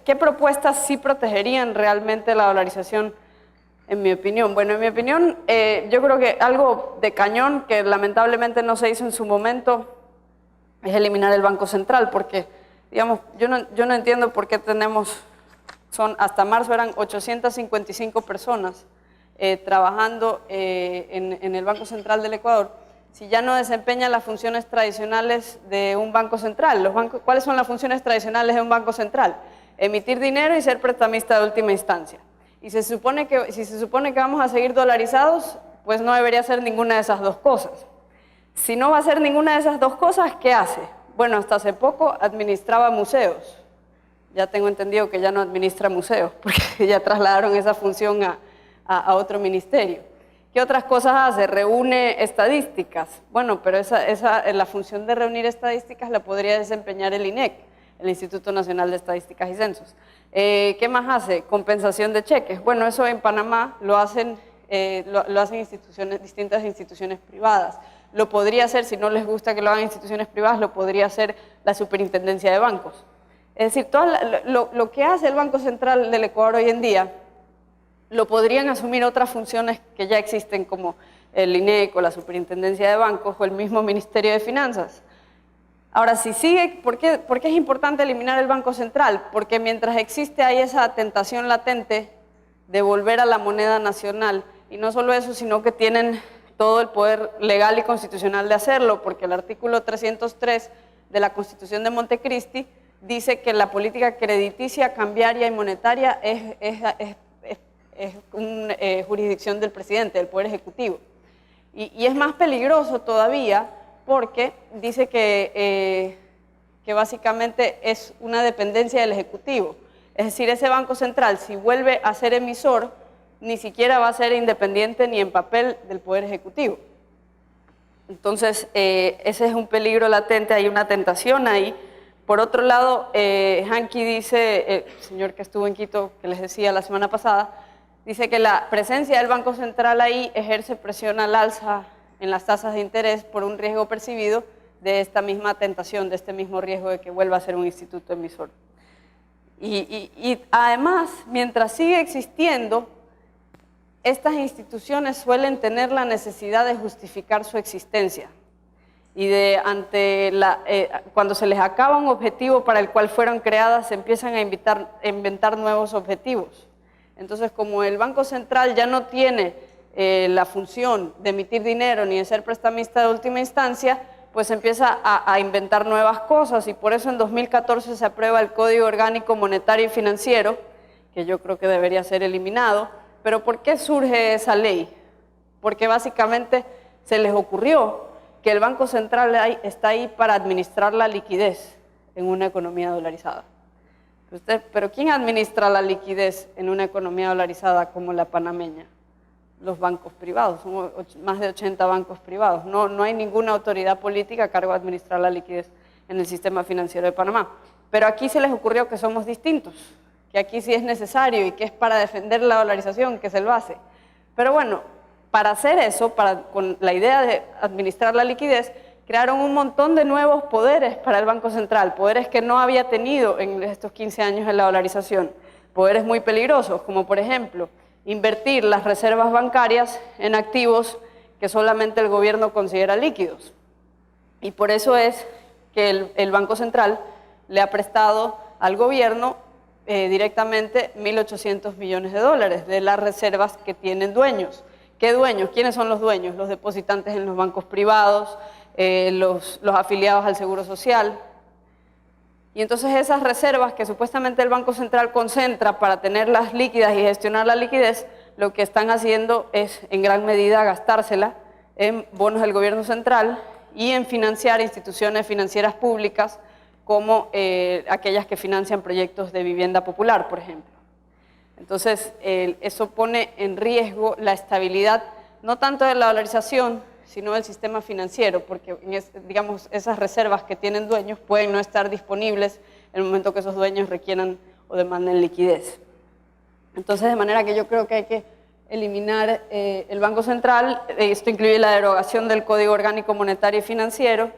¿qué propuestas sí protegerían realmente la dolarización, en mi opinión? Bueno, en mi opinión, yo creo que algo de cañón que lamentablemente no se hizo en su momento es eliminar el Banco Central, porque, digamos, yo no entiendo por qué tenemos, hasta marzo eran 855 personas trabajando en el Banco Central del Ecuador, si ya no desempeñan las funciones tradicionales de un banco central. ¿Cuáles son las funciones tradicionales de un banco central? Emitir dinero y ser prestamista de última instancia. Y si se supone que vamos a seguir dolarizados, pues no debería ser ninguna de esas dos cosas. Si no va a ser ninguna de esas dos cosas, ¿qué hace? Bueno, hasta hace poco administraba museos. Ya tengo entendido que ya no administra museos, porque ya trasladaron esa función a otro ministerio. ¿Qué otras cosas hace? Reúne estadísticas. Bueno, pero la función de reunir estadísticas la podría desempeñar el INEC, el Instituto Nacional de Estadísticas y Censos. ¿Qué más hace? Compensación de cheques. Bueno, eso en Panamá lo hacen distintas instituciones privadas. Lo podría hacer, si no les gusta que lo hagan instituciones privadas, lo podría hacer la Superintendencia de Bancos. Es decir, lo que hace el Banco Central del Ecuador hoy en día, lo podrían asumir otras funciones que ya existen, como el INEC o la Superintendencia de Bancos o el mismo Ministerio de Finanzas. Ahora, si sigue, ¿por qué es importante eliminar el Banco Central? Porque mientras existe ahí esa tentación latente de volver a la moneda nacional, y no solo eso, sino que tienen todo el poder legal y constitucional de hacerlo, porque el artículo 303 de la Constitución de Montecristi dice que la política crediticia, cambiaria y monetaria es una jurisdicción del presidente, del Poder Ejecutivo. Y es más peligroso todavía porque dice que básicamente es una dependencia del Ejecutivo. Es decir, ese Banco Central, si vuelve a ser emisor, ni siquiera va a ser independiente ni en papel del Poder Ejecutivo. Entonces, ese es un peligro latente, hay una tentación ahí. Por otro lado, Hanky dice, el señor que estuvo en Quito, que les decía la semana pasada, dice que la presencia del Banco Central ahí ejerce presión al alza en las tasas de interés por un riesgo percibido de esta misma tentación, de este mismo riesgo de que vuelva a ser un instituto emisor. Y además, mientras sigue existiendo, estas instituciones suelen tener la necesidad de justificar su existencia y cuando se les acaba un objetivo para el cual fueron creadas, se empiezan a inventar nuevos objetivos. Entonces, como el Banco Central ya no tiene la función de emitir dinero ni de ser prestamista de última instancia, pues empieza a inventar nuevas cosas, y por eso en 2014 se aprueba el Código Orgánico Monetario y Financiero, que yo creo que debería ser eliminado. ¿Pero por qué surge esa ley? Porque básicamente se les ocurrió que el Banco Central está ahí para administrar la liquidez en una economía dolarizada. Pero ¿quién administra la liquidez en una economía dolarizada como la panameña? Los bancos privados, son más de 80 bancos privados. No hay ninguna autoridad política a cargo de administrar la liquidez en el sistema financiero de Panamá. Pero aquí se les ocurrió que somos distintos, que aquí sí es necesario y que es para defender la dolarización que se lo hace. Pero bueno, para hacer eso, con la idea de administrar la liquidez, crearon un montón de nuevos poderes para el Banco Central, poderes que no había tenido en estos 15 años de la dolarización, poderes muy peligrosos, como por ejemplo, invertir las reservas bancarias en activos que solamente el gobierno considera líquidos. Y por eso es que el Banco Central le ha prestado al gobierno directamente 1.800 millones de dólares de las reservas que tienen dueños. ¿Qué dueños? ¿Quiénes son los dueños? Los depositantes en los bancos privados, los afiliados al Seguro Social. Y entonces esas reservas que supuestamente el Banco Central concentra para tenerlas líquidas y gestionar la liquidez, lo que están haciendo es en gran medida gastársela en bonos del gobierno central y en financiar instituciones financieras públicas como aquellas que financian proyectos de vivienda popular, por ejemplo. Entonces, eso pone en riesgo la estabilidad, no tanto de la dolarización, sino del sistema financiero, porque digamos, esas reservas que tienen dueños pueden no estar disponibles en el momento que esos dueños requieran o demanden liquidez. Entonces, de manera que yo creo que hay que eliminar el Banco Central. Esto incluye la derogación del Código Orgánico Monetario y Financiero,